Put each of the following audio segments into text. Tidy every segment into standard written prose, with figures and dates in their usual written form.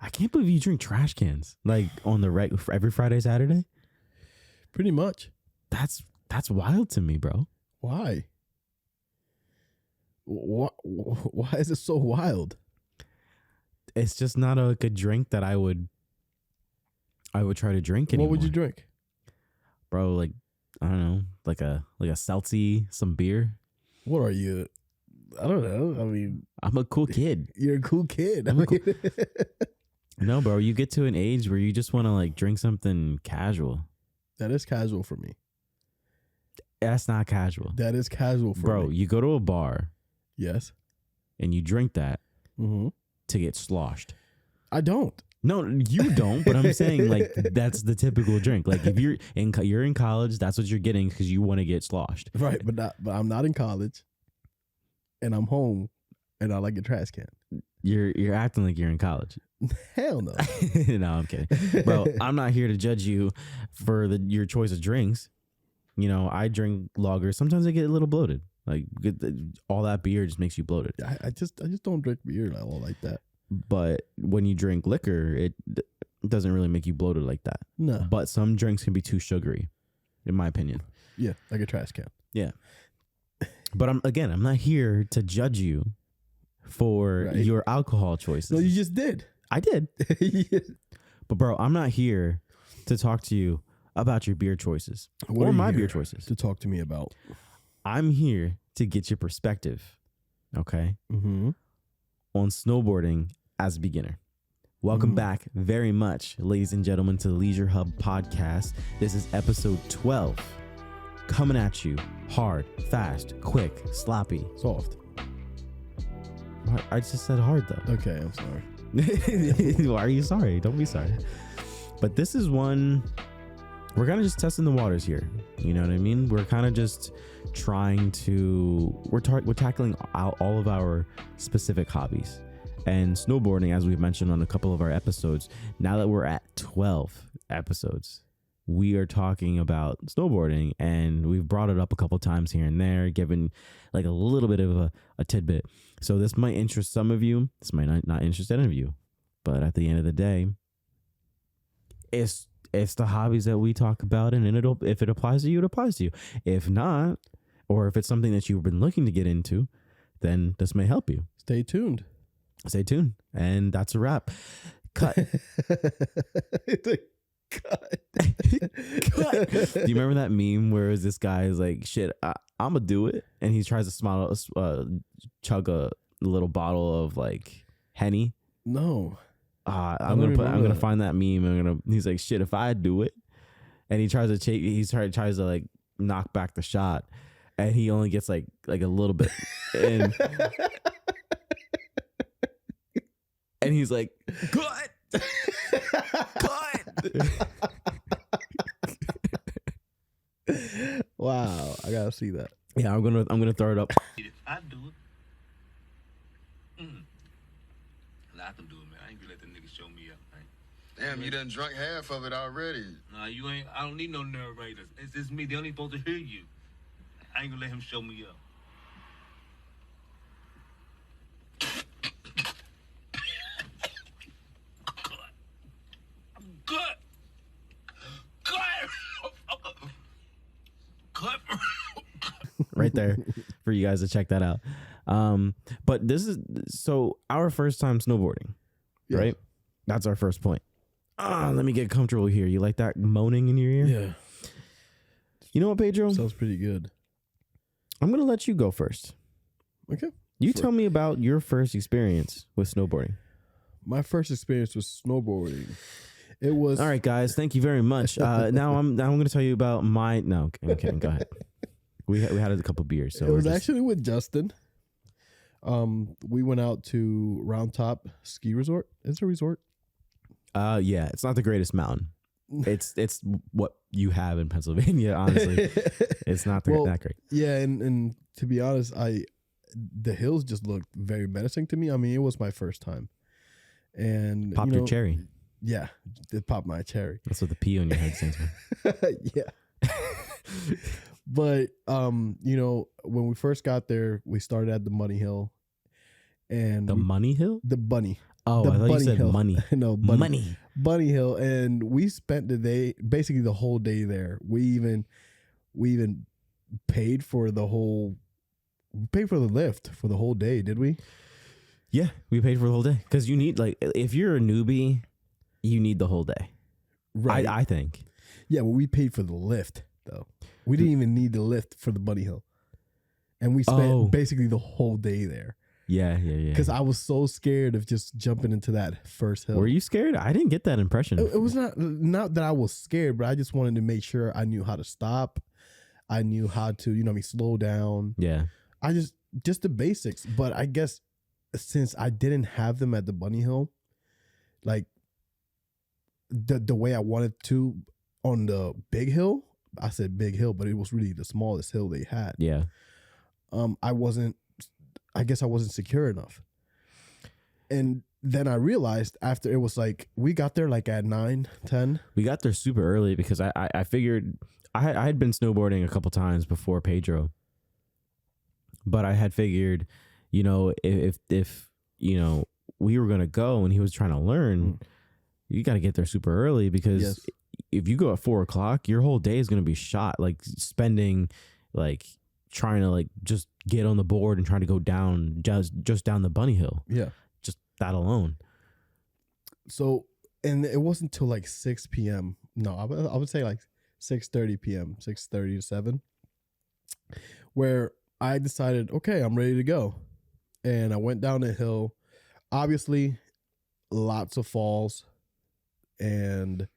I can't believe you drink trash cans like on the every Friday, Saturday. Pretty much. That's wild to me, bro. Why? Why is it so wild? It's just not a good drink that I would try to drink anymore. What would you drink? Bro, like, I don't know, like a seltzy, some beer. What are you? I don't know. I mean, I'm a cool kid. You're a cool kid. No, bro, you get to an age where you just want to like drink something casual. That is casual for me. That's not casual. That is casual for me. Bro, you go to a bar. Yes. And you drink that to get sloshed. I don't. No, you don't. But I'm saying like that's the typical drink. Like if you're in college, that's what you're getting because you want to get sloshed. Right, but I'm not in college, and I'm home, and I like a trash can. You're acting like you're in college. Hell no. No, I'm kidding, bro. I'm not here to judge you for your choice of drinks. You know, I drink lagers. Sometimes I get a little bloated. Like all that beer just makes you bloated. I just don't drink beer all like that. But when you drink liquor, it doesn't really make you bloated like that. No. But some drinks can be too sugary, in my opinion. Yeah, like a trash can. Yeah. But I'm not here to judge you for your alcohol choices. No, you just did. I did. Yeah. But bro, I'm not here to talk to you about your beer choices or my beer choices. To talk to me about. I'm here to get your perspective, okay, on snowboarding as a beginner. Welcome back very much, ladies and gentlemen, to the LeisureHub Podcast. This is episode 12. Coming at you hard, fast, quick, sloppy. Soft. I just said hard, though. Okay, I'm sorry. Why are you sorry? Don't be sorry. But this is one... We're kind of just testing the waters here. You know what I mean? We're kind of just trying to... We're tackling all of our specific hobbies. And snowboarding, as we've mentioned on a couple of our episodes, now that we're at 12 episodes, we are talking about snowboarding. And we've brought it up a couple times here and there, given like a little bit of a tidbit. So this might interest some of you. This might not interest any of you. But at the end of the day, it's the hobbies that we talk about, and if it applies to you, it applies to you. If not, or if it's something that you've been looking to get into, then this may help you. Stay tuned. And that's a wrap. Cut. Cut. Cut. Do you remember that meme where this guy is like, shit, I'm gonna do it, and he tries to chug a little bottle of like Henny? No. I'm gonna find that meme. He's like, shit, if I do it, and he tries to like knock back the shot, and he only gets like a little bit, and he's like, cut. Wow, I gotta see that. Yeah, I'm gonna throw it up. If I do it, I can do it, man. I ain't gonna let the nigga show me up, man. Damn, you done drunk half of it already. Nah, you ain't. I don't need no narrators. It's me. They only supposed to hear you. I ain't gonna let him show me up. Right there for you guys to check that out. But this is our first time snowboarding, right? That's our first point. Let me get comfortable here. You like that moaning in your ear? Yeah. You know what, Pedro? Sounds pretty good. I'm going to let you go first. Okay. You tell me about your first experience with snowboarding. My first experience with snowboarding. It was... All right, guys. Thank you very much. Now I'm going to tell you about my... No, I'm kidding. Go ahead. We had a couple beers. So it was actually with Justin. We went out to Round Top Ski Resort. It's a resort. Yeah, it's not the greatest mountain. It's what you have in Pennsylvania. Honestly, it's not that great. Yeah, and to be honest, the hills just looked very menacing to me. I mean, it was my first time, and popped your cherry. Yeah, it popped my cherry. That's what the P on your head stands for. Yeah. But when we first got there, we started at the Bunny Hill, and the Money Hill, the Bunny. Oh, the I thought you bunny said hill. money. No, Money. Bunny Hill, and we spent the day, basically the whole day there. We even paid for the lift for the whole day. Did we? Yeah, we paid for the whole day because you need, like, if you're a newbie, you need the whole day. Right. I think. Yeah, but we paid for the lift though. We didn't even need the lift for the Bunny Hill, and we spent basically the whole day there. Yeah. Because I was so scared of just jumping into that first hill. Were you scared? I didn't get that impression. It was not that I was scared, but I just wanted to make sure I knew how to stop. I knew how to, slow down. Yeah. I just the basics. But I guess since I didn't have them at the Bunny Hill, like the way I wanted to on the big hill, I said big hill, but it was really the smallest hill they had. Yeah. I guess I wasn't secure enough. And then I realized after it was like, we got there like at 9:10. We got there super early because I figured I had been snowboarding a couple times before Pedro, but I had figured, if we were going to go and he was trying to learn, you got to get there super early because if you go at 4:00, your whole day is going to be shot, like spending like trying to like just get on the board and trying to go down just down the Bunny Hill. Yeah. Just that alone. So, and it wasn't till like 6 p.m. No, I would say like 6:30 p.m., 6:30 to 7, where I decided, okay, I'm ready to go. And I went down the hill. Obviously, lots of falls. And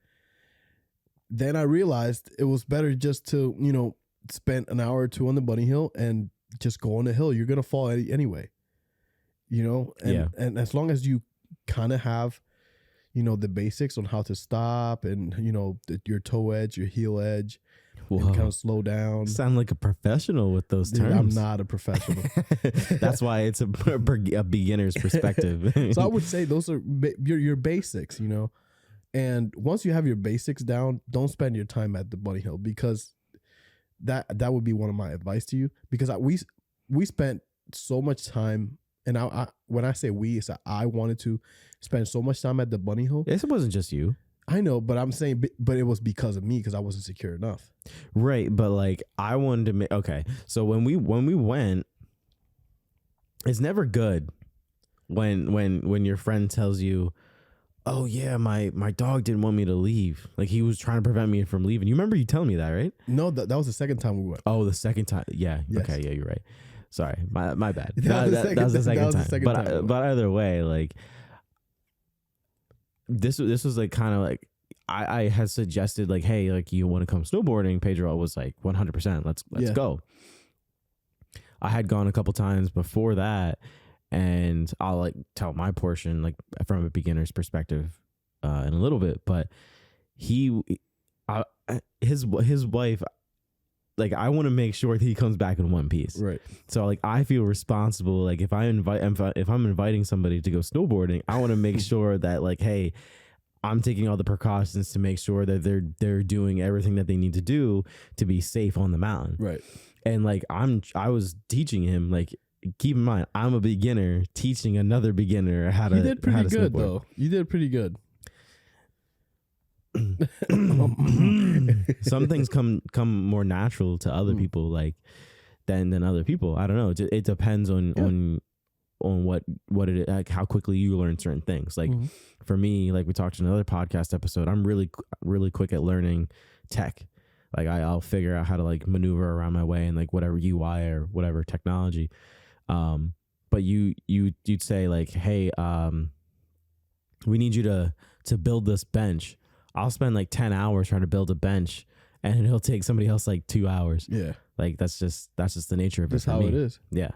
then I realized it was better just to, spend an hour or two on the Bunny Hill and just go on the hill. You're going to fall anyway, and as long as you kind of have, the basics on how to stop and, your toe edge, your heel edge, and kind of slow down. Sound like a professional with those terms. Dude, I'm not a professional. That's why it's a beginner's perspective. So I would say those are your basics, and once you have your basics down, don't spend your time at the Bunny Hill, because that would be one of my advice to you, because we spent so much time, and I when I say we, it's that I wanted to spend so much time at the Bunny Hill. It wasn't just you. I know, but I'm saying, but it was because of me, because I wasn't secure enough. Right, but like I wanted to make, okay. So when we went, it's never good when your friend tells you, oh yeah, my dog didn't want me to leave. Like he was trying to prevent me from leaving. You remember you telling me that, right? No, that was the second time we went. Oh, the second time. Yeah. Yes. Okay. Yeah, you're right. Sorry, my bad. That was the second time. But either way, like this was like kind of like I had suggested like, hey, like you want to come snowboarding? Pedro was like 100%. Let's go. I had gone a couple times before that. And I'll like tell my portion like from a beginner's perspective in a little bit, but his wife, like I want to make sure that he comes back in one piece. Right. So like I feel responsible. Like if I'm inviting somebody to go snowboarding, I want to make sure that like, hey, I'm taking all the precautions to make sure that they're doing everything that they need to do to be safe on the mountain. Right. And like I was teaching him, like, keep in mind, I'm a beginner teaching another beginner how to. You did pretty good, snowboard. though. You did pretty good. Some things come more natural to other people, like than other people. I don't know. It depends on what it is, like how quickly you learn certain things. Like for me, like we talked in another podcast episode, I'm really quick at learning tech. Like I'll figure out how to like maneuver around my way and like whatever UI or whatever technology. But you'd say like, hey, we need you to build this bench. I'll spend like 10 hours trying to build a bench, and it'll take somebody else like 2 hours. Yeah. Like that's just the nature of it. That's how it is. Yeah.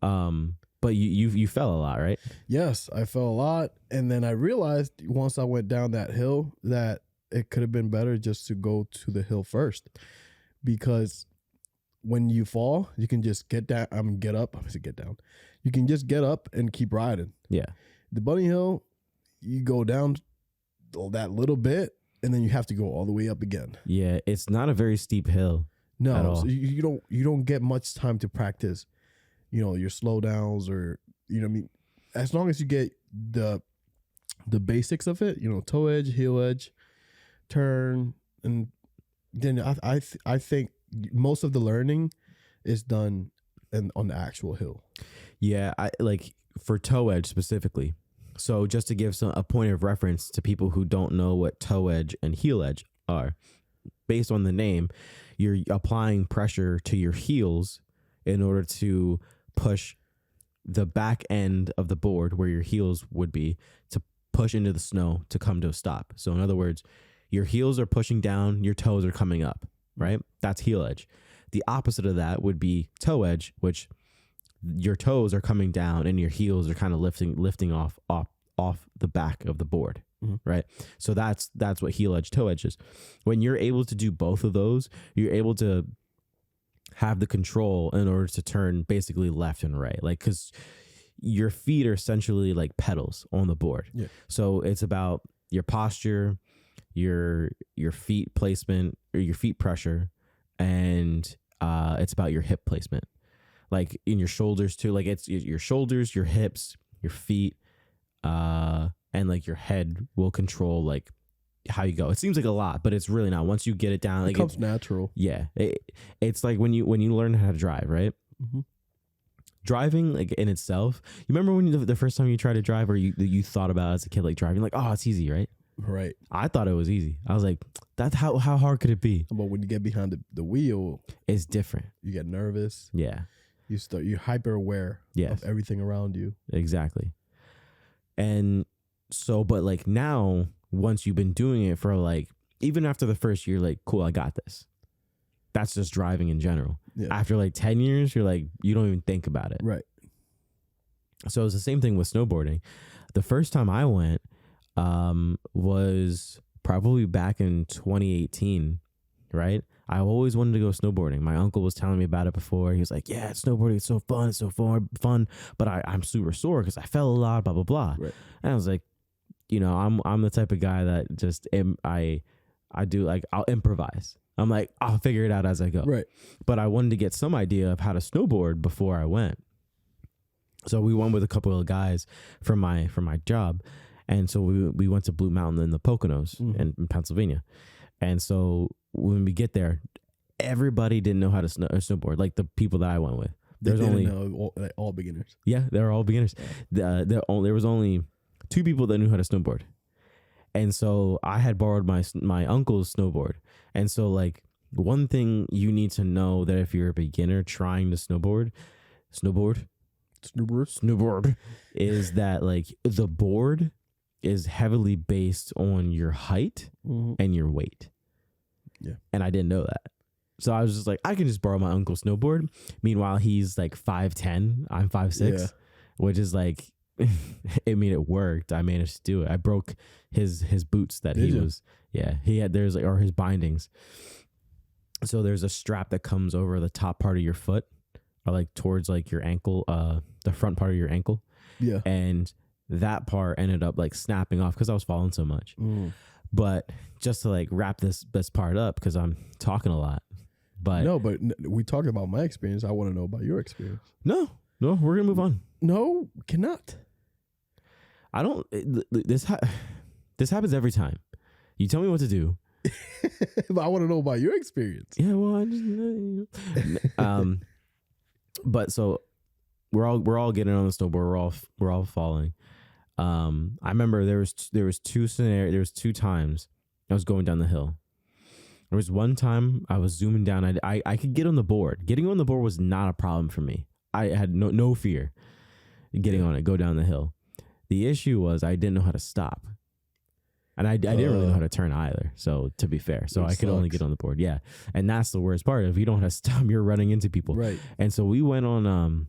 But you fell a lot, right? Yes, I fell a lot, and then I realized once I went down that hill that it could have been better just to go to the hill first, because when you fall, you can just get down. Get up. I'm gonna get down. You can just get up and keep riding. Yeah. The Bunny Hill, you go down that little bit, and then you have to go all the way up again. Yeah, it's not a very steep hill. No, at all. So you don't get much time to practice, your slow downs or what I mean. As long as you get the basics of it, toe edge, heel edge, turn, and then I think most of the learning is done on the actual hill. Yeah, I like for toe edge specifically. So just to give a point of reference to people who don't know what toe edge and heel edge are, based on the name, you're applying pressure to your heels in order to push the back end of the board where your heels would be to push into the snow to come to a stop. So in other words, your heels are pushing down, your toes are coming up, right? That's heel edge. The opposite of that would be toe edge, which your toes are coming down and your heels are kind of lifting off the back of the board, right? So that's what heel edge, toe edge is. When you're able to do both of those, you're able to have the control in order to turn basically left and right, like, because your feet are essentially like pedals on the board. Yeah. So it's about your posture, your feet placement or your feet pressure, and it's about your hip placement, like in your shoulders too. Like it's your shoulders, your hips, your feet, and like your head will control like how you go. It seems like a lot, but it's really not. Once you get it down, like it comes natural. Yeah, it's like when you learn how to drive, right? Driving, like in itself. You remember when the first time you tried to drive, or you thought about as a kid, like driving, like, oh, it's easy, right? Right. I thought it was easy. I was like, that's how hard could it be? But when you get behind the wheel, it's different. You get nervous. Yeah. You're hyper aware of everything around you. Exactly. And so, but like now, once you've been doing it for like, even after the first year, like, cool, I got this. That's just driving in general. Yeah. After like 10 years, you're like, you don't even think about it. Right. So it's the same thing with snowboarding. The first time I went was probably back in 2018, right? I always wanted to go snowboarding. My uncle was telling me about it before. He was like, yeah, snowboarding is so fun. It's so fun. But I'm super sore because I fell a lot, blah, blah, blah. Right. And I was like, I'm the type of guy that just I do, like, I'll improvise. I'm like, I'll figure it out as I go. Right. But I wanted to get some idea of how to snowboard before I went. So we went with a couple of guys from my job. And so we went to Blue Mountain in the Poconos in Pennsylvania. And so when we get there, everybody didn't know how to snowboard, like the people that I went with. There's only all beginners. Yeah, they were all beginners. Yeah. There was only 2 people that knew how to snowboard. And so I had borrowed my uncle's snowboard. And so, like, one thing you need to know that if you're a beginner trying to snowboard is that, like, the board is heavily based on your height and your weight. Yeah. And I didn't know that. So I was just like, I can just borrow my uncle's snowboard. Meanwhile, he's like 5'10", I'm 5'6", which is like, it worked. I managed to do it. I broke his boots that he had, or his bindings. So there's a strap that comes over the top part of your foot, or like towards like your ankle, the front part of your ankle. Yeah. And that part ended up like snapping off because I was falling so much. But just to like wrap this part up, because I'm talking a lot. But we talked about my experience. I want to know about your experience. No, we're gonna move on. No, cannot. I don't. This happens every time. You tell me what to do. But I want to know about your experience. Yeah, well, I just but so we're all getting on the snowboard. We're all falling. I remember there was 2 scenarios. There was 2 times I was going down the hill. There was one time I was zooming down. I could get on the board. Getting on the board was not a problem for me. I had no fear getting on it, go down the hill. The issue was I didn't know how to stop. And I didn't really know how to turn either. So to be fair, so I could only get on the board. Yeah. And that's the worst part. If you don't know how to stop, you're running into people. Right. And so we went on,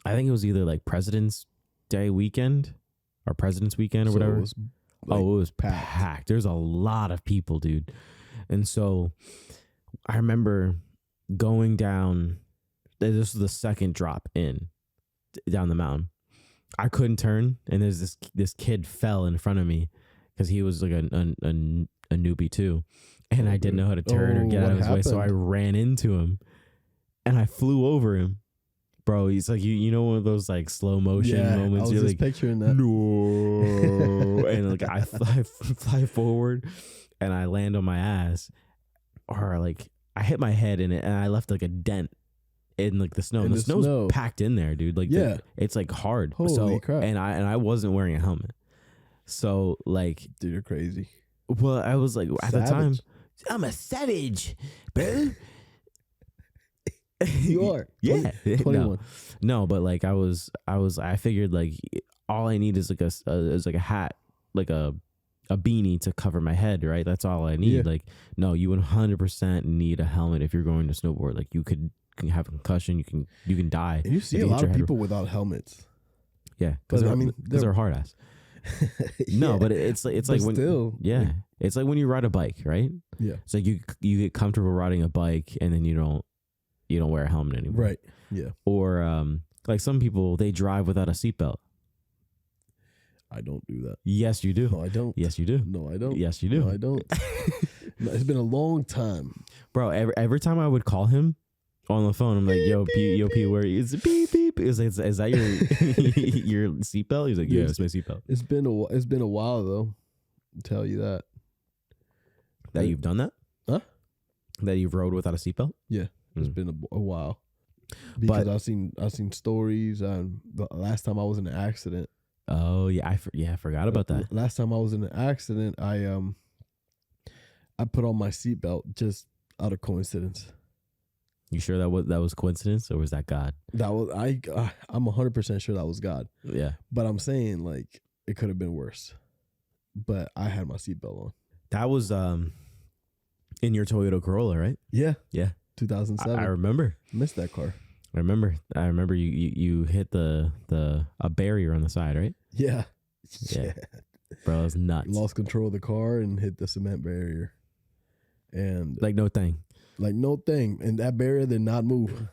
I think it was either like President's Day weekend or President's Weekend or whatever. It was it was packed. There's a lot of people, dude. And so I remember going down, this was the second drop down the mountain. I couldn't turn, and there's this kid fell in front of me because he was like a newbie too, and I didn't know how to turn or get out of his way, so I ran into him, and I flew over him, bro. It's like you know one of those like slow motion moments. I was You're just like, picturing that. no, and like I fly forward, and I land on my ass, or like I hit my head in it, and I left like a dent in like the snow. And the snow's packed in there, dude. Like it's like hard. Holy crap! And I wasn't wearing a helmet, so like, dude, you're crazy. Well, I was like at the time, I'm a savage, bro. You are. Yeah. 21. No, but like I figured like all I need is like a hat, like a beanie to cover my head, right? That's all I need. Like, no, you 100% need a helmet if you're going to snowboard. Like you can have a concussion, you can die. And you see a lot of people without helmets. Yeah, because they're hard ass. No, but it's like when it's like when you ride a bike, right? Yeah, it's like you get comfortable riding a bike and then you don't wear a helmet anymore. Right. Yeah. Or like some people, they drive without a seatbelt. I don't do that. Yes, you do. No, I don't. Yes, you do. No, I don't. Yes, you do. No, I don't. No, it's been a long time. Bro, every time I would call him on the phone, I'm like, yo, P, where is it? Beep, beep. Is that your your seatbelt? He's like, yeah, it's my seatbelt. It's been a while though. I'll tell you that. That you've done that? Huh? That you've rode without a seatbelt? Yeah. It's been a while, because I've seen stories. The last time I was in an accident. Oh yeah, I forgot about that. Last time I was in an accident, I put on my seatbelt just out of coincidence. You sure that was coincidence, or was that God? That was I'm 100% sure that was God. Yeah, but I'm saying like it could have been worse. But I had my seatbelt on. That was in your Toyota Corolla, right? Yeah. Yeah. 2007. I remember. Missed that car. I remember you hit a barrier on the side, right? Yeah. Bro, it was nuts. Lost control of the car and hit the cement barrier. And like no thing. And that barrier did not move.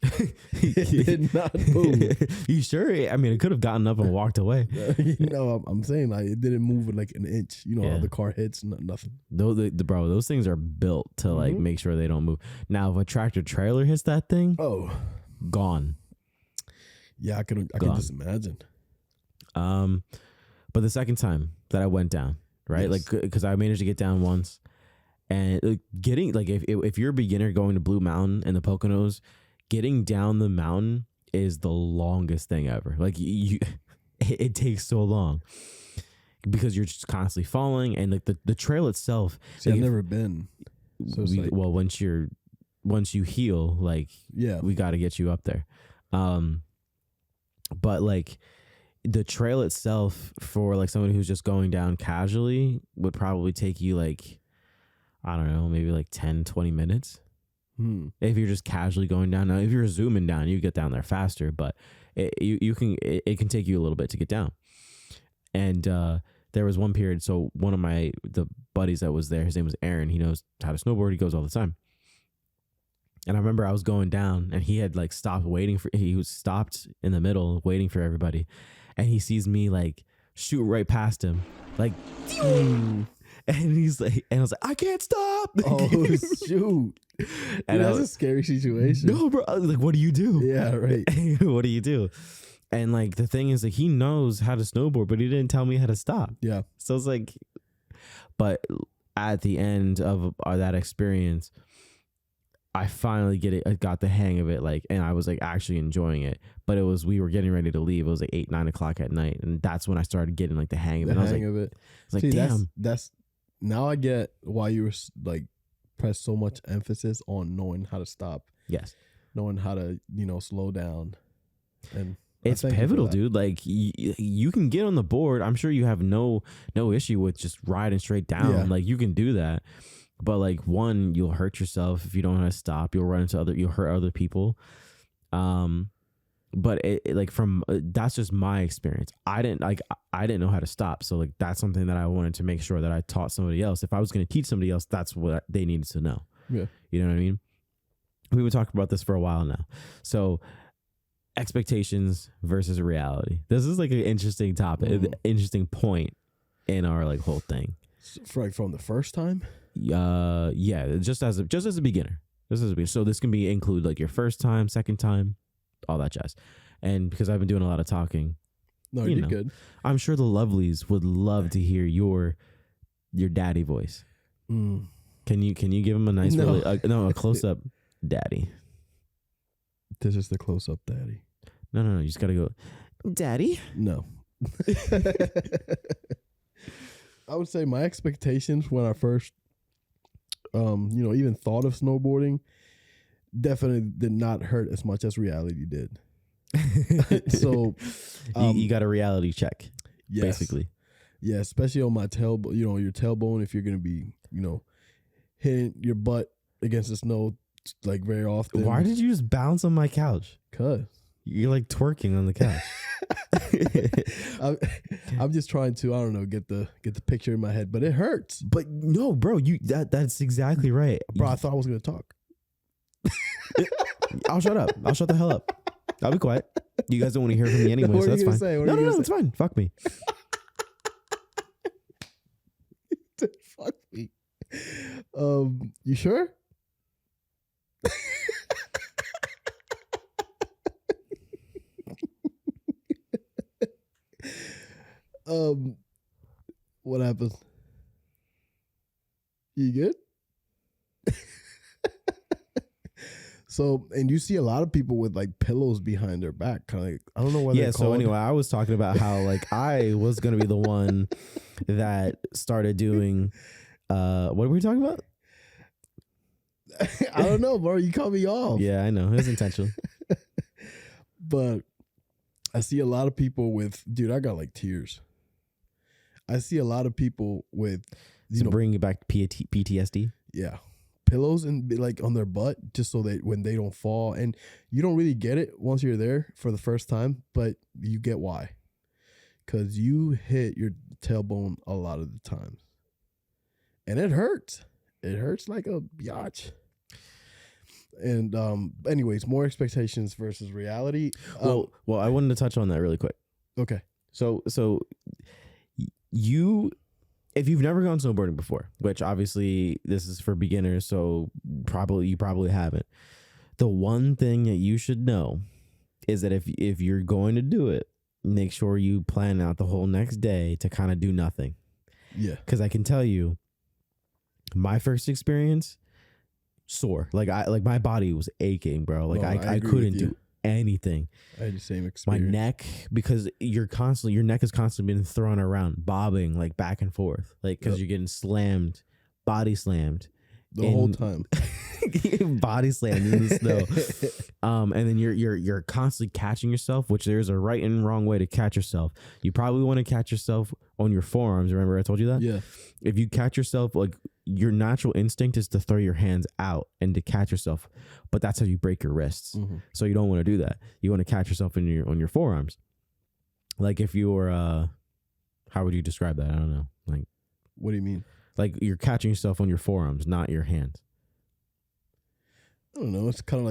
It did not move. You sure? I mean, it could have gotten up and walked away. I'm saying like it didn't move with like an inch. You know how the car hits, nothing. Those things are built to like make sure they don't move. Now, if a tractor trailer hits that thing, gone. Yeah, I can just imagine. But the second time that I went down, right? Like, because I managed to get down once, and getting like if you're a beginner going to Blue Mountain and the Poconos, getting down the mountain is the longest thing ever. Like it takes so long because you're just constantly falling, and like the trail itself. See, I've never been. So well, once you heal, like we got to get you up there. But like the trail itself for like somebody who's just going down casually would probably take you like, I don't know, maybe like 10-20 minutes. If you're just casually going down. Now, if you're zooming down, you get down there faster, but it can take you a little bit to get down. And there was one period, so one of the buddies that was there, his name was Aaron. He knows how to snowboard. He goes all the time. And I remember I was going down, and he had like he was stopped in the middle waiting for everybody, and he sees me like shoot right past him, like. And he's like, and I was like, I can't stop. Oh shoot! And that's a scary situation. No, bro. Like, what do you do? Yeah, right. What do you do? And like the thing is, like, he knows how to snowboard, but he didn't tell me how to stop. Yeah. So it's like, but at the end of that experience, I finally got the hang of it. Like, and I was like actually enjoying it. But we were getting ready to leave. It was like 8-9 o'clock at night, and that's when I started getting like the hang of it. I was like, See, damn. That's now I get why you were like press so much emphasis on knowing how to stop. Yes. Knowing how to, slow down. And it's pivotal, dude. Like you can get on the board. I'm sure you have no issue with just riding straight down. Yeah. Like you can do that. But like one, you'll hurt yourself if you don't know how to stop. You'll hurt other people. But that's just my experience. I didn't know how to stop. So like that's something that I wanted to make sure that I taught somebody else. If I was going to teach somebody else, that's what they needed to know. Yeah. You know what I mean? We've been talking about this for a while now. So expectations versus reality. This is like an interesting topic, interesting point in our like whole thing. From the first time? Yeah, just as a beginner. So this can include like your first time, second time. all that jazz. And because I've been doing a lot of talking, No, you you're know, good. I'm sure the lovelies would love to hear your daddy voice. Mm. Can you give him a nice, No. a close up daddy? This is the close up daddy. No, you just gotta go, daddy. No. I would say my expectations when I first, even thought of snowboarding, definitely did not hurt as much as reality did. So, you got a reality check, yes. basically. Yeah, especially on my tailbone, your tailbone, if you're going to be, hitting your butt against the snow, like very often. Why did you just bounce on my couch? 'Cause You're like twerking on the couch. I'm just trying to, I don't know, get the picture in my head, but it hurts. But no, bro, that's exactly right. Bro, I thought I was going to talk. I'll shut up. I'll shut the hell up. I'll be quiet. You guys don't want to hear from me anyway, What so are that's you fine. gonna say? What are No, you no, gonna it's fine. Fuck me. Fuck me. You sure? What happened? You good? So, and you see a lot of people with like pillows behind their back, kind of like, I don't know what they're So called. anyway, I was talking about how like I was gonna be the one that started doing what were we talking about? I don't know, bro. You cut me off. Yeah, I know. It was intentional. But I see a lot of people with, dude, I got like tears. I see a lot of people with, Bringing back PTSD. yeah, pillows and like on their butt just so that when they don't fall. And you don't really get it once you're there for the first time, but you get why. Because you hit your tailbone a lot of the times. And it hurts. It hurts like a biatch. And anyways, more expectations versus reality. Well, I wanted to touch on that really quick. Okay. So you, if you've never gone snowboarding before, which obviously this is for beginners, so you probably haven't. The one thing that you should know is that if you're going to do it, make sure you plan out the whole next day to kind of do nothing. Yeah. Because I can tell you, my first experience, sore. Like my body was aching, bro. Like No, I I agree couldn't with you. do anything. I had the same My experience. neck, because your neck is constantly being thrown around, bobbing like back and forth, like because Yep. you're getting slammed, body slammed the whole time. body slammed in the snow. And then you're constantly catching yourself, which there's a right and wrong way to catch yourself. You probably want to catch yourself on your forearms. Remember I told you that? Yeah. If you catch yourself, like your natural instinct is to throw your hands out and to catch yourself, but that's how you break your wrists. Mm-hmm. So you don't want to do that. You want to catch yourself on your forearms. Like if you're how would you describe that? I don't know. Like What do you mean? like you're catching yourself on your forearms, not your hands. I don't know. It's kind of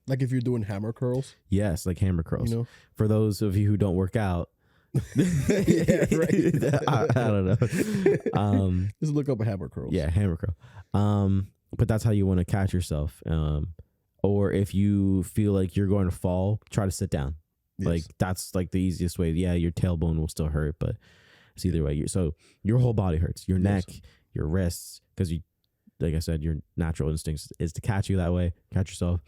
like if you're doing hammer curls, Yes, like hammer curls. you know? For those of you who don't work out, Yeah, right. I don't know. Just look up hammer curls. Yeah, hammer curl. But that's how you want to catch yourself. Or if you feel like you're going to fall, try to sit down. Yes. Like that's like the easiest way. Yeah, your tailbone will still hurt, but it's either way. So your whole body hurts. Your neck, your wrists, because you, like I said, your natural instincts is to catch you that way. Catch yourself.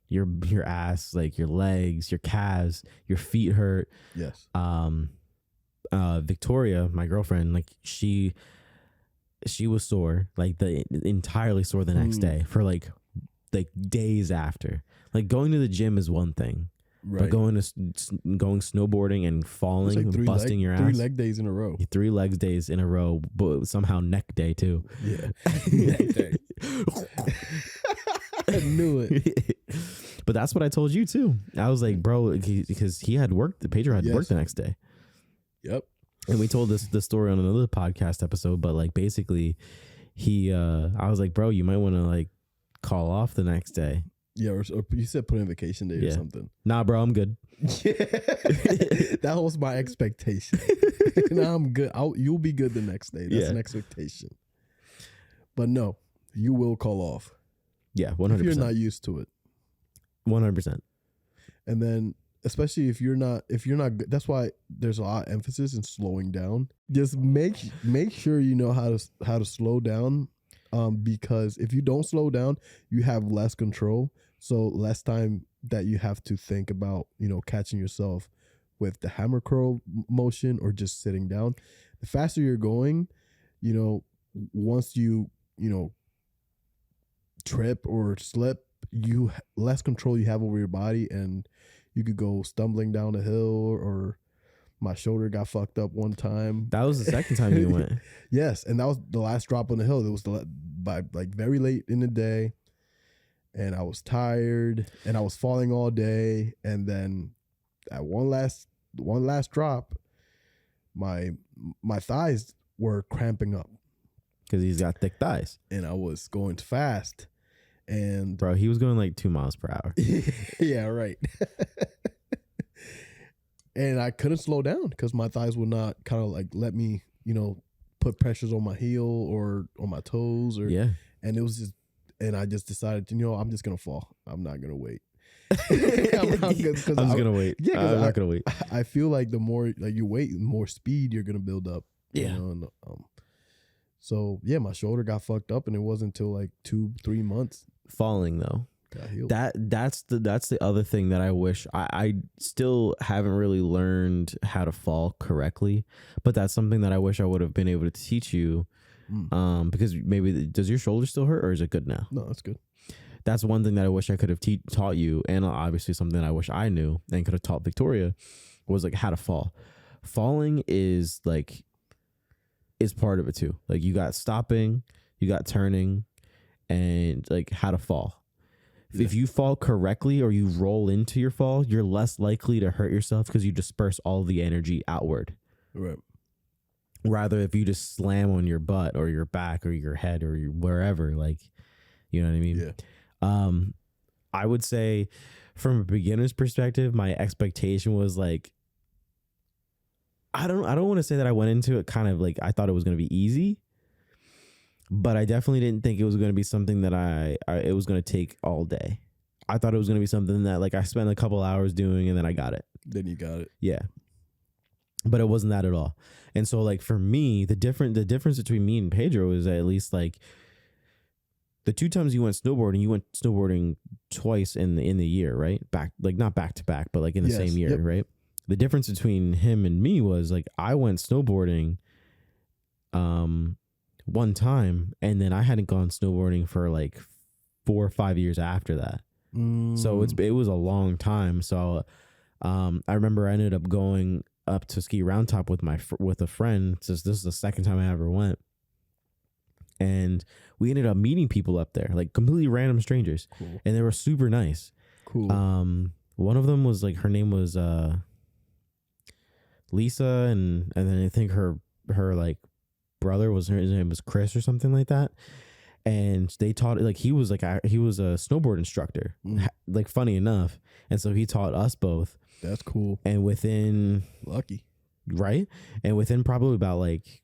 Your ass, like your legs, your calves, your feet hurt. Yes. Victoria, my girlfriend, like she was sore, like entirely sore the next day for like days after. Like going to the gym is one thing, Right. but going snowboarding and falling, It's like and busting your ass, 3 leg days in a row. 3 legs days in a row, but somehow neck day too. Yeah. Neck day. I knew it. But that's what I told you too. I was like, bro, because he had work. Pedro had work the next day. Yep. And we told the story on another podcast episode, but like basically I was like, bro, you might want to like call off the next day. Yeah, or you said put in vacation day or something. Nah, bro, I'm good. That was my expectation. Nah, I'm good. You'll be good the next day. That's an expectation. But no, you will call off. Yeah, 100%. If you're not used to it. 100%. And then especially if you're not good, that's why there's a lot of emphasis in slowing down. Just make sure you know how to slow down, because if you don't slow down, you have less control, so less time that you have to think about, catching yourself with the hammer curl motion or just sitting down. The faster you're going, once you trip or slip, you less control you have over your body, and you could go stumbling down a hill, or my shoulder got fucked up one time. That was the second time you went. Yes, and that was the last drop on the hill. It was by very late in the day, and I was tired, and I was falling all day, and then at one last drop, my thighs were cramping up because he's got thick thighs, and I was going fast. And bro, he was going like 2 miles per hour. Yeah, right. And I couldn't slow down because my thighs would not kind of like let me, put pressures on my heel or on my toes, or yeah. And it was just, and I just decided, I'm just gonna fall. I'm not gonna wait. I'm just gonna wait. Yeah, I'm not gonna wait. I feel like the more like you wait, the more speed you're gonna build up. Yeah. So yeah, my shoulder got fucked up, and it wasn't until like 2-3 months. Falling though, got healed. That's the other thing that I wish I still haven't really learned how to fall correctly, but that's something that I wish I would have been able to teach you. Because maybe does your shoulder still hurt, or is it good now? No, it's good. That's one thing that I wish I could have taught you, and obviously something I wish I knew and could have taught Victoria was like how to fall. Falling is part of it too. Like you got stopping, you got turning, and like how to fall. Yeah. If you fall correctly or you roll into your fall, you're less likely to hurt yourself because you disperse all the energy outward. Right. Rather, if you just slam on your butt or your back or your head or wherever, like, you know what I mean? Yeah. I would say from a beginner's perspective, my expectation was like, I don't want to say that I went into it kind of like I thought it was going to be easy, but I definitely didn't think it was going to be something that it was going to take all day. I thought it was going to be something that like I spent a couple hours doing and then I got it. Then you got it. Yeah. But it wasn't that at all. And so like for me, the difference between me and Pedro is at least like the 2 times you went snowboarding twice in the year, right? Not back to back, but like in the same year, yep. Right? The difference between him and me was like I went snowboarding one time, and then I hadn't gone snowboarding for like 4 or 5 years after that. So it was a long time. So I remember I ended up going up to ski Round Top with a friend. This is the second time I ever went, and we ended up meeting people up there, like completely random strangers. Cool. And they were super nice. Cool. One of them was like, her name was Lisa, and then I think her like brother his name was Chris or something like that. And they taught, like, he was a snowboard instructor, like, funny enough. And so he taught us both. That's cool. And within lucky, right? And within probably about like,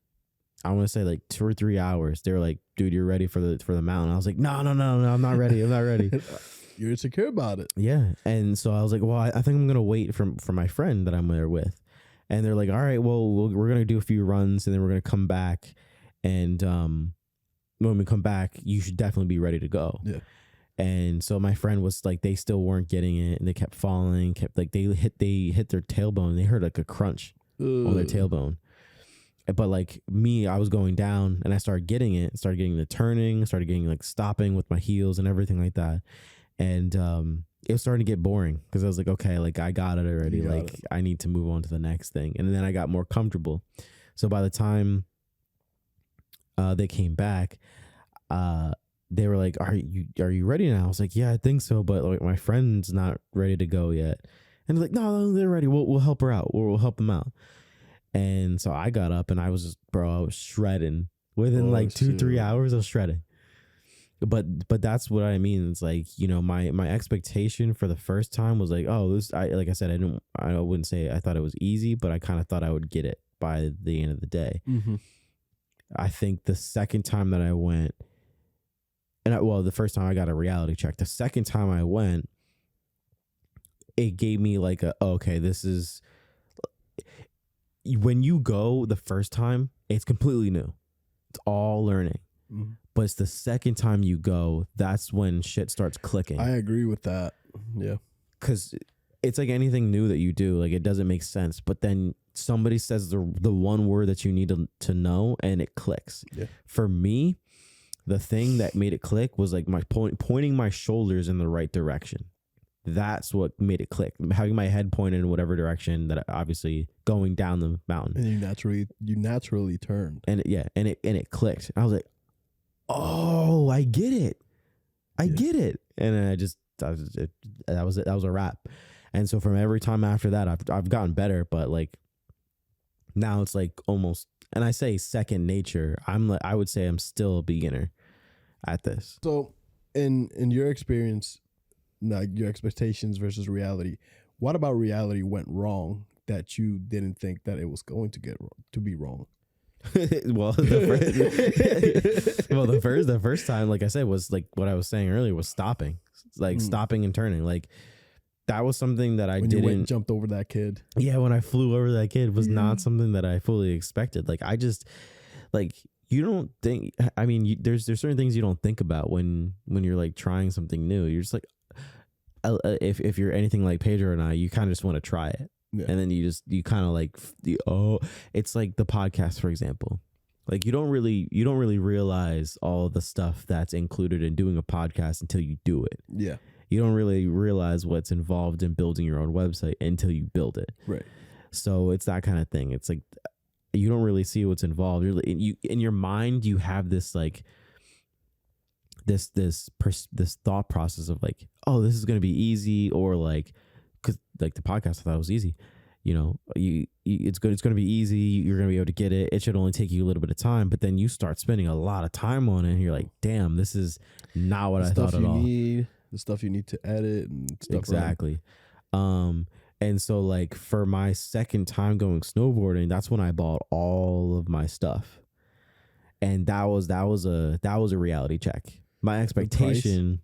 I want to say like 2 or 3 hours, they were like, "Dude, you're ready for the mountain." I was like, No, I'm not ready. I'm not ready. You're insecure about it. Yeah. And so I was like, well, I think I'm gonna wait for my friend that I'm there with. And they're like, all right, well, we're gonna do a few runs, and then we're gonna come back, and when we come back, you should definitely be ready to go. Yeah. And so my friend was like, they still weren't getting it, and they kept falling, they hit their tailbone. They heard like a crunch on their tailbone. But like me, I was going down, and I started getting the turning, started getting like stopping with my heels and everything like that. And it was starting to get boring because I was like, okay, like I got it already. I need to move on to the next thing. And then I got more comfortable. So by the time they came back, they were like, are you ready now? I was like, yeah, I think so, but like my friend's not ready to go yet. And they're like, no, they're ready. We'll help her out. We'll help them out. And so I got up, and I was shredding. Within 2-3 hours, I was shredding. But that's what I mean. It's like, my expectation for the first time was like, oh, like I said, I wouldn't say I thought it was easy, but I kind of thought I would get it by the end of the day. Mm-hmm. I think the second time that I went, the first time I got a reality check. The second time I went, it gave me like okay, this is when you go the first time, it's completely new. It's all learning. Mm-hmm. But it's the second time you go, that's when shit starts clicking. I agree with that. Yeah. Because it's like anything new that you do, like it doesn't make sense. But then somebody says the one word that you need to know, and it clicks. Yeah. For me, the thing that made it click was like my pointing my shoulders in the right direction. That's what made it click. Having my head pointed in whatever direction that obviously going down the mountain. And you naturally turned. And it clicked. I was like, oh, I get it. I get it. And then that was it. That was a wrap. And so from every time after that, I've gotten better, but like now it's like almost, and I say second nature. I would say I'm still a beginner at this. So in your experience, like your expectations versus reality, what about reality went wrong that you didn't think that it was going to be wrong? Well, the first time, like I said, was like what I was saying earlier, was stopping and turning. Like that was something that I didn't jumped over that kid. Yeah, when I flew over that kid was not something that I fully expected. Like I just like, you don't think, I mean, there's certain things you don't think about when you're like trying something new. You're just like, if you're anything like Pedro and I, you kind of just want to try it. Yeah. And then you kind of like, it's like the podcast, for example. Like you don't really realize all the stuff that's included in doing a podcast until you do it. Yeah. You don't really realize what's involved in building your own website until you build it. Right. So it's that kind of thing. It's like, you don't really see what's involved. You in your mind, you have this like, this thought process of like, oh, this is going to be easy, or like, because like the podcast, I thought it was easy. You know, it's good. It's going to be easy. You're going to be able to get it. It should only take you a little bit of time. But then you start spending a lot of time on it, and you're like, damn, this is not what I thought at all. The stuff you need to edit and stuff. Exactly. And so like for my second time going snowboarding, that's when I bought all of my stuff, and that was a reality check. My expectation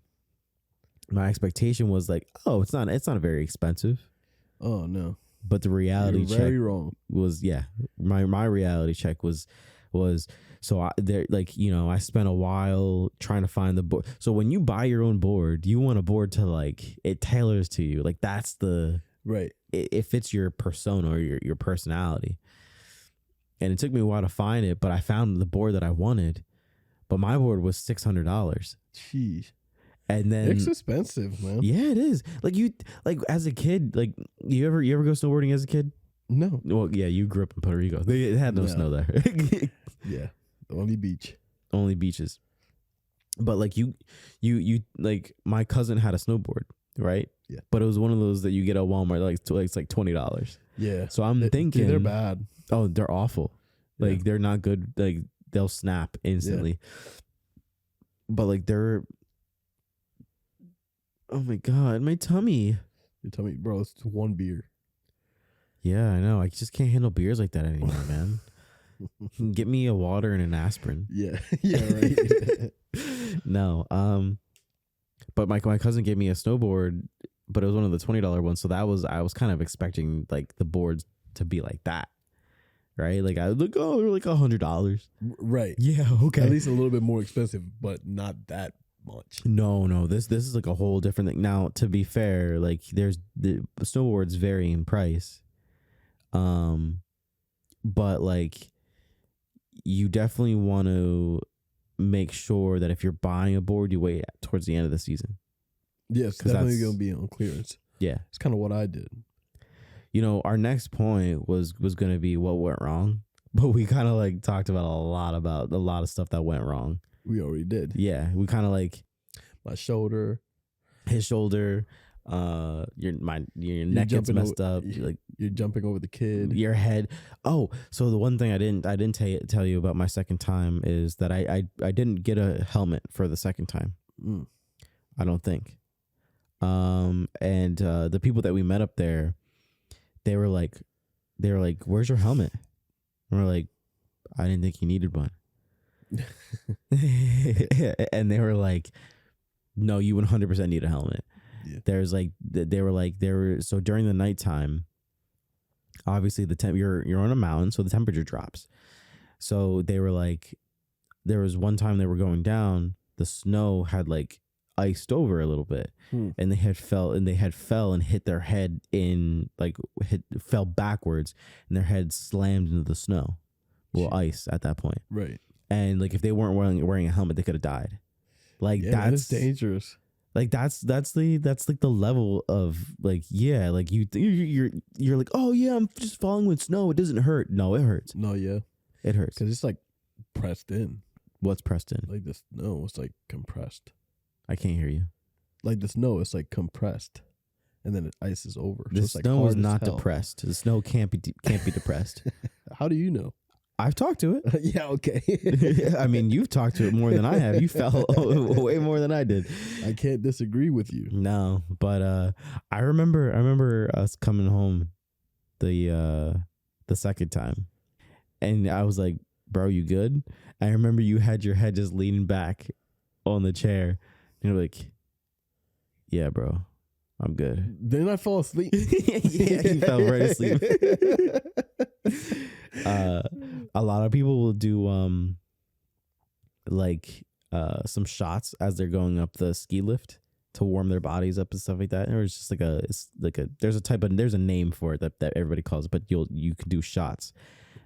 was like, oh, it's not very expensive. Oh no. But the reality check very wrong. Was my reality check was so I spent a while trying to find the board. So when you buy your own board, you want a board to like, it tailors to you. Like that's the right. It fits your persona or your personality. And it took me a while to find it, but I found the board that I wanted. But my board was $600. Jeez. And then it's expensive, man. Yeah, it is. Like as a kid, like you ever go snowboarding as a kid? No. Well, yeah, you grew up in Puerto Rico. They had no snow there. Yeah, only beaches. But like you like my cousin had a snowboard, right? Yeah. But it was one of those that you get at Walmart, it's like $20. Yeah. So I'm thinking they're bad. Oh, they're awful. Like they're not good. Like they'll snap instantly. Yeah. But like they're. Oh my God, my tummy. Your tummy, bro. It's one beer. Yeah, I know. I just can't handle beers like that anymore, man. Get me a water and an aspirin. Yeah. Yeah, right. No. But my cousin gave me a snowboard, but it was one of the $20 ones. So I was kind of expecting like the boards to be like that. Right? Like I was like, oh, they're like $100. Right. Yeah, okay. At least a little bit more expensive, but not that much. No. This is like a whole different thing. Now, to be fair, like there's the snowboards vary in price. But like you definitely want to make sure that if you're buying a board, you wait towards the end of the season. Yes, definitely going to be on clearance. Yeah. It's kind of what I did. You know, our next point was going to be what went wrong, but we kind of like talked about a lot of stuff that went wrong. We already did. Yeah. We kind of like my shoulder, his shoulder, your neck gets messed up. You're jumping over the kid. Your head. Oh, so the one thing I didn't tell you about my second time is that I didn't get a helmet for the second time. I don't think. And the people that we met up there, they were like, "Where's your helmet?" And we're like, "I didn't think you needed one." And they were like, "No, you 100% need a helmet." Yeah. There's like so during the nighttime, obviously you're on a mountain, so the temperature drops. So they were like, there was one time they were going down, the snow had like iced over a little bit, and they had fell and hit their head fell backwards, and their head slammed into the snow, ice at that point. Right. And like if they weren't wearing a helmet, they could have died. Like that's dangerous. Like that's like the level of like, yeah, like you're like, oh yeah, I'm just falling with snow, it doesn't hurt. No, it hurts. No, yeah, it hurts because it's like pressed in. What's pressed in? Like the snow, it's like compressed. I can't hear you. Like the snow, it's like compressed, and then the ice is over. The so snow like is not depressed. The snow can't be depressed. How do you know? I've talked to it. Yeah, okay. I mean, you've talked to it more than I have. You fell way more than I did. I can't disagree with you. No, but I remember us coming home the second time, and I was like, "Bro, you good?" I remember you had your head just leaning back on the chair, and you're like, "Yeah, bro, I'm good." Then I fall asleep. Yeah, you fell right asleep. A lot of people will do some shots as they're going up the ski lift to warm their bodies up and stuff like that. Or it's just there's a name for it that everybody calls it, but you can do shots.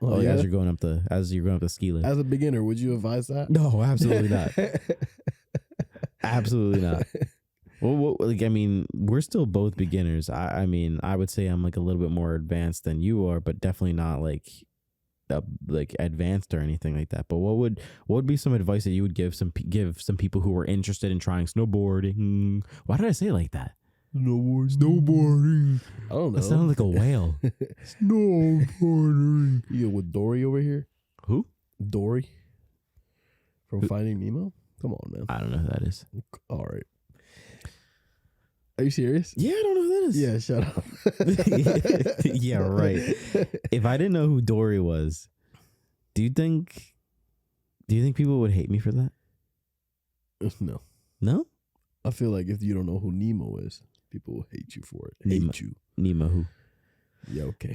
Oh, yeah? As you're going up the ski lift. As a beginner, would you advise that? No, absolutely not. Absolutely not. Well, I mean, we're still both beginners. I mean, I would say I'm like a little bit more advanced than you are, but definitely not like advanced or anything like that. But what would be some advice that you would give some people who were interested in trying snowboarding? Why did I say it like that? Snowboarding. I don't know. That sounded like a whale. Snowboarding. You with Dory over here? Who? Dory from Finding Nemo. Come on, man. I don't know who that is. All right. Are you serious? Yeah, I don't know who that is. Yeah, shut up. Yeah, right. If I didn't know who Dory was, do you think people would hate me for that? No. No? I feel like if you don't know who Nemo is, people will hate you for it. Hate you. Nemo who? Yeah, okay.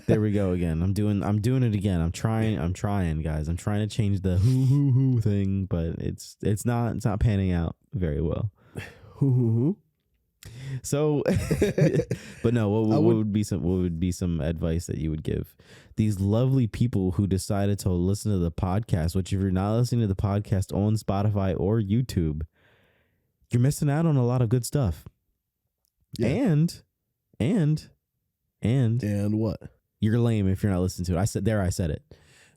There we go again. I'm doing it again. I'm trying, guys. I'm trying to change the who thing, but it's not panning out very well. Who? So, but no, what would be some advice that you would give these lovely people who decided to listen to the podcast? Which, if you're not listening to the podcast on Spotify or YouTube, you're missing out on a lot of good stuff. Yeah. And what? You're lame if you're not listening to it. I said it.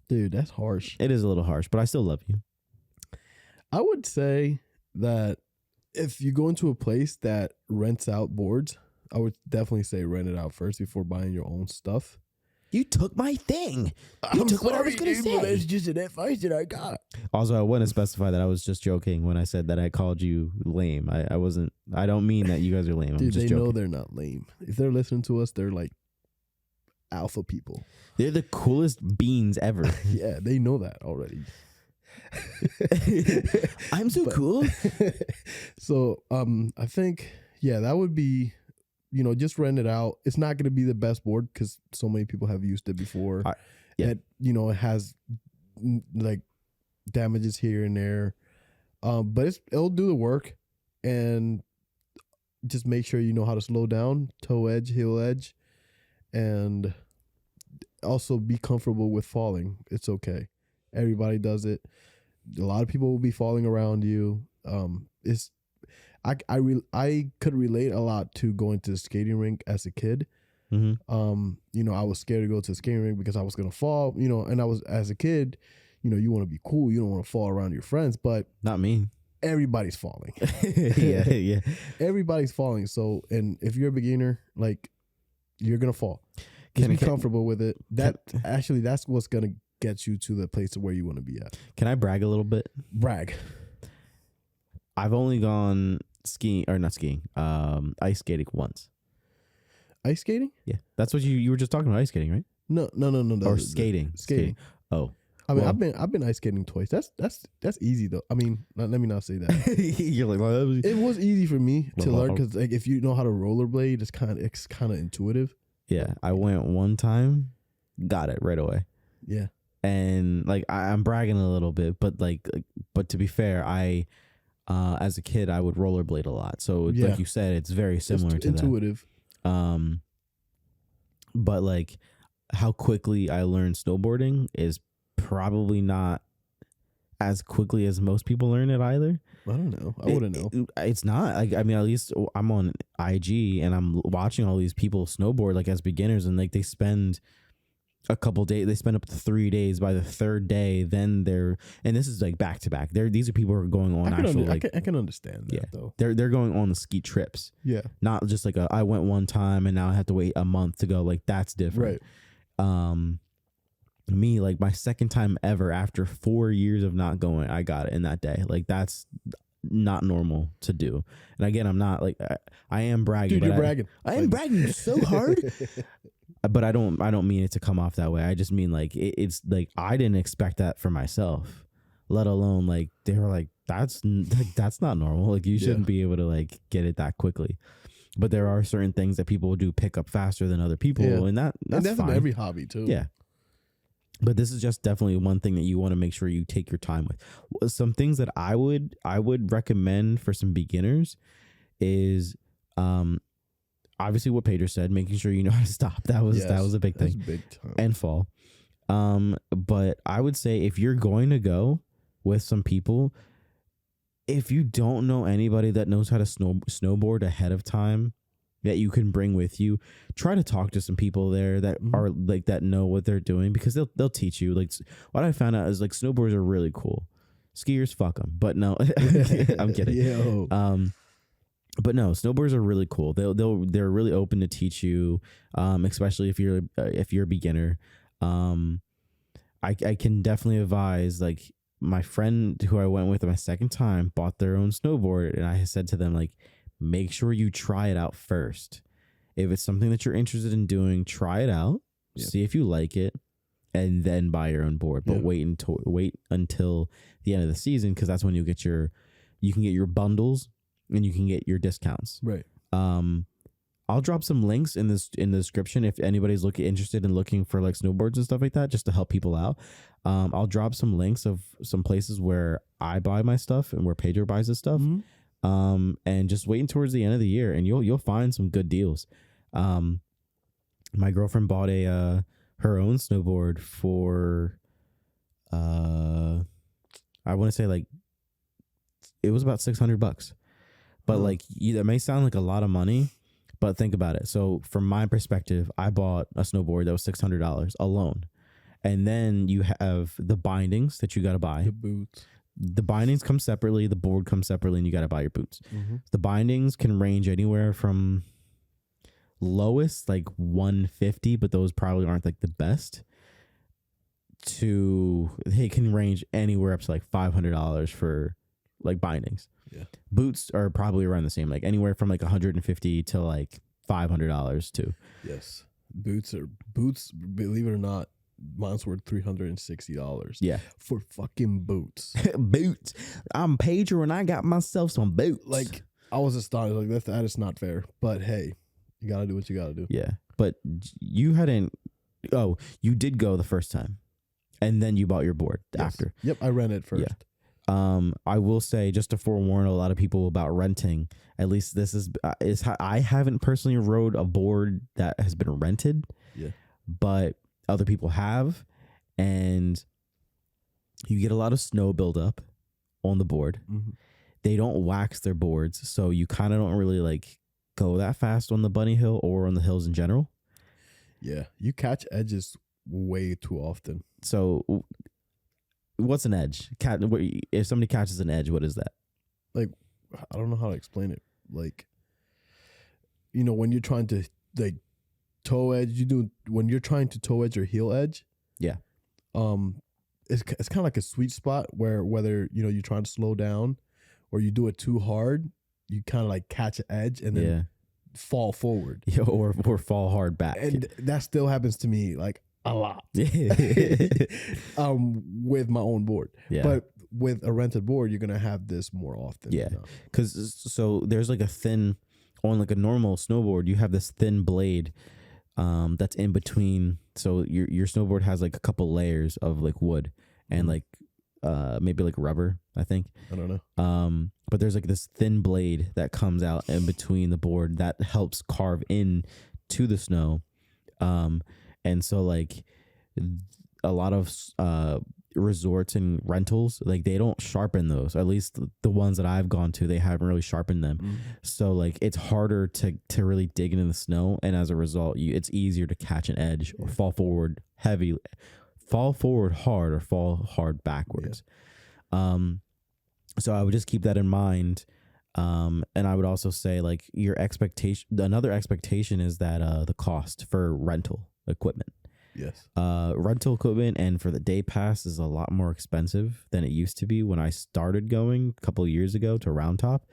Dude, that's harsh. It is a little harsh, but I still love you. I would say that if you go into a place that rents out boards, I would definitely say rent it out first before buying your own stuff. You took my thing. You took what I was going to say. That's just an advice that I got. Also, I want to specify that I was just joking when I said that I called you lame. I wasn't. I don't mean that you guys are lame. I'm Dude, just they joking. know they're not lame. If they're listening to us, they're like alpha people. They're the coolest beans ever. Yeah, they know that already. I'm so cool. So I think that would be, just rent it out. It's not going to be the best board because so many people have used it before. It has like damages here and there, but it'll do the work. And just make sure you know how to slow down, toe edge, heel edge, and also be comfortable with falling. It's okay. Everybody does it. A lot of people will be falling around you. I could relate a lot to going to the skating rink as a kid. Mm-hmm. I was scared to go to the skating rink because I was gonna fall. And I was, as a kid, you want to be cool. You don't want to fall around your friends, but not me. Everybody's falling. Yeah. Everybody's falling. So, and if you're a beginner, like, you're gonna fall. Just be comfortable with it. That's what's gonna get you to the place where you want to be at. Can I brag a little bit? Brag. I've only gone ice skating once. Ice skating? Yeah, that's what you were just talking about. Ice skating, right? No. Or skating. Skating. Oh, I mean, Well- I've been ice skating twice. That's easy though. I mean, let me not say that. You're like, well, that was- It was easy for me to Well, learn because like if you know how to rollerblade, it's kind of intuitive. yeah, I went one time, got it right away. Yeah. And like I'm bragging a little bit, but but to be fair, I as a kid I would rollerblade a lot. So Yeah. like you said, it's very similar It's to intuitive. that. But like how quickly I learned snowboarding is probably not as quickly as most people learn it either. I don't know. I wouldn't know. It's not. I mean, at least I'm on IG and I'm watching all these people snowboard like as beginners, and like they spend a couple days. They spend up to 3 days. By the third day, then and this is like back to back. These are people who are going on actual I can understand that yeah. though. They're going on the ski trips, Yeah. not just like I went one time and now I have to wait a month to go. Like that's different. Right. Me, like my second time ever after 4 years of not going, I got it in that day. Like that's not normal to do. And again, I'm not like I am bragging. Dude, you're bragging. I am bragging so hard. But I don't mean it to come off that way. I just mean like it's like I didn't expect that for myself, let alone like they were like that's not normal. Like you shouldn't be able to like get it that quickly. But there are certain things that people will do pick up faster than other people, Yeah. and that's in fine. every hobby too. Yeah. But this is just definitely one thing that you want to make sure you take your time with. Some things that I would recommend for some beginners is obviously what Pedro said, making sure you know how to stop. That was a big thing. That's big time. And fall. But I would say if you're going to go with some people, if you don't know anybody that knows how to snowboard ahead of time that you can bring with you, try to talk to some people there that are like that know what they're doing, because they'll teach you. Like what I found out is like snowboarders are really cool. Skiers, fuck them. But no, I'm kidding. Yo. But no, snowboarders are really cool. They're really open to teach you, especially if you're a beginner. I can definitely advise, like my friend who I went with my second time bought their own snowboard, and I said to them, like, make sure you try it out first. If it's something that you're interested in doing, try it out, see if you like it, and then buy your own board. But wait until the end of the season, because that's when you can get your bundles and you can get your discounts. Right. I'll drop some links in the description if anybody's interested in looking for like snowboards and stuff like that, just to help people out. I'll drop some links of some places where I buy my stuff and where Pedro buys his stuff. And just waiting towards the end of the year, and you'll find some good deals. My girlfriend bought her own snowboard for I want to say like it was about $600, but like that may sound like a lot of money. But think about it. So from my perspective, I bought a snowboard that was $600 alone. And then you have the bindings that you got to buy. The boots. The bindings come separately. The board comes separately, and you got to buy your boots. The bindings can range anywhere from lowest, like $150, but those probably aren't like the best, to they can range anywhere up to like $500 for like bindings. Yeah. Boots are probably around the same, like anywhere from like $150 to like $500 too. Yes. Boots, believe it or not, mine's worth $360. Yeah. For fucking boots. Boots. I'm Pedro and I got myself some boots. Like, I was astonished. Like, that is not fair. But hey, you gotta do what you gotta do. Yeah. But you did go the first time, and then you bought your board after. Yep, I rented first. Yeah. I will say, just to forewarn a lot of people about renting, at least this is how I haven't personally rode a board that has been rented. Yeah. But other people have, and you get a lot of snow buildup on the board. They don't wax their boards, so you kind of don't really like go that fast on the bunny hill or on the hills in general. Yeah, you catch edges way too often. So what's an edge? If somebody catches an edge, what is that? Like, I don't know how to explain it. Like, you know, when you're trying to like toe edge, when you're trying to toe edge or heel edge. Yeah. It's kind of like a sweet spot where whether, you know, you're trying to slow down or you do it too hard, you kind of like catch an edge and then fall forward. Yeah, or fall hard back. And that still happens to me. Like, a lot. Yeah. With my own board. Yeah. But with a rented board, you're gonna have this more often. Yeah. You know? Because so there's like a thin, on like a normal snowboard, you have this thin blade that's in between. So your snowboard has like a couple layers of like wood and like maybe like rubber, I think. I don't know. But there's like this thin blade that comes out in between the board that helps carve in to the snow. And so like a lot of resorts and rentals, like they don't sharpen those. At least the ones that I've gone to, they haven't really sharpened them. So like it's harder to really dig into the snow, and as a result, it's easier to catch an edge or fall forward hard or fall hard backwards. So I would just keep that in mind. And I would also say like another expectation is that the cost for rental equipment. Yes. Rental equipment and for the day pass is a lot more expensive than it used to be. When I started going a couple of years ago to Round Top,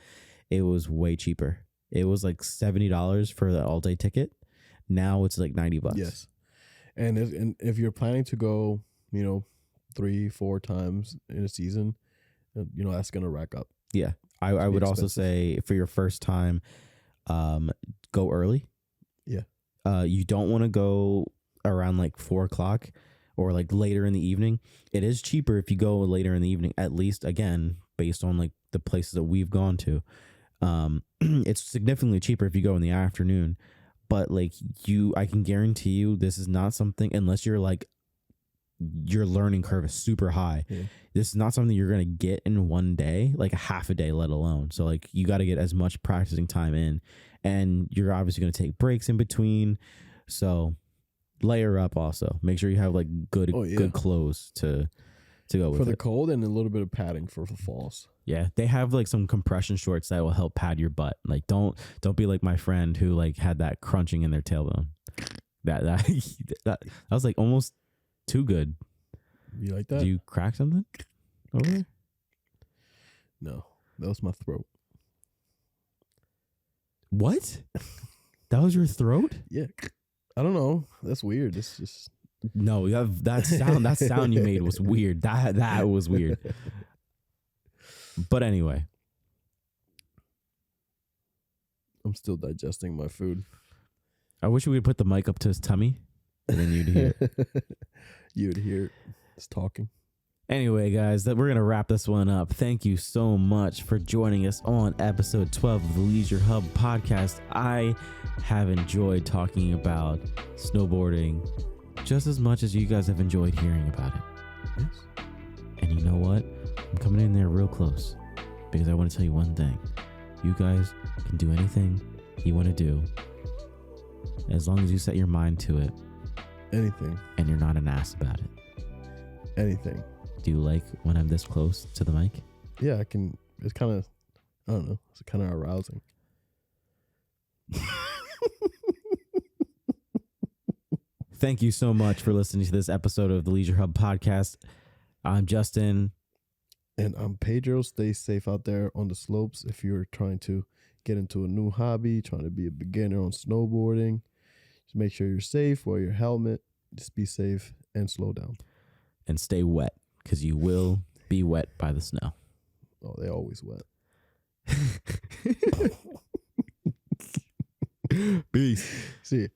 it was way cheaper. It was like $70 for the all day ticket. Now it's like $90. Yes. And if you're planning to go, 3-4 times in a season, that's gonna rack up. Yeah. I would also say for your first time, go early. Yeah. You don't want to go around like 4 o'clock or like later in the evening. It is cheaper if you go later in the evening, at least again, based on like the places that we've gone to. It's significantly cheaper if you go in the afternoon, but like I can guarantee you this is not something, unless you're like, your learning curve is super high. Yeah. This is not something you're going to get in one day, like a half a day, let alone. So like you got to get as much practicing time in, and you're obviously going to take breaks in between. So layer up also. Make sure you have like good clothes to go with for the it. cold, and a little bit of padding for the falls. Yeah, they have like some compression shorts that will help pad your butt. Like don't be like my friend who like had that crunching in their tailbone. That was like almost too good. You like that? Did you crack something over there? No, that was my throat. What? That was your throat? Yeah. I don't know. That's weird. It's just no. That sound you made was weird. That was weird. But anyway, I'm still digesting my food. I wish we would put the mic up to his tummy, and then you'd hear it. You'd hear us talking. Anyway, guys, we're going to wrap this one up. Thank you so much for joining us on episode 12 of the LeisureHub Podcast. I have enjoyed talking about snowboarding just as much as you guys have enjoyed hearing about it. Yes. And you know what? I'm coming in there real close because I want to tell you one thing. You guys can do anything you want to do as long as you set your mind to it. Anything. And you're not an ass about it. Anything. Do you like when I'm this close to the mic? Yeah, I can. It's kind of, I don't know. It's kind of arousing. Thank you so much for listening to this episode of the LeisureHub Podcast. I'm Justin. And I'm Pedro. Stay safe out there on the slopes. If you're trying to get into a new hobby, trying to be a beginner on snowboarding, just make sure you're safe, wear your helmet, just be safe and slow down. And stay wet, because you will be wet by the snow. Oh, they always wet. Peace. See you.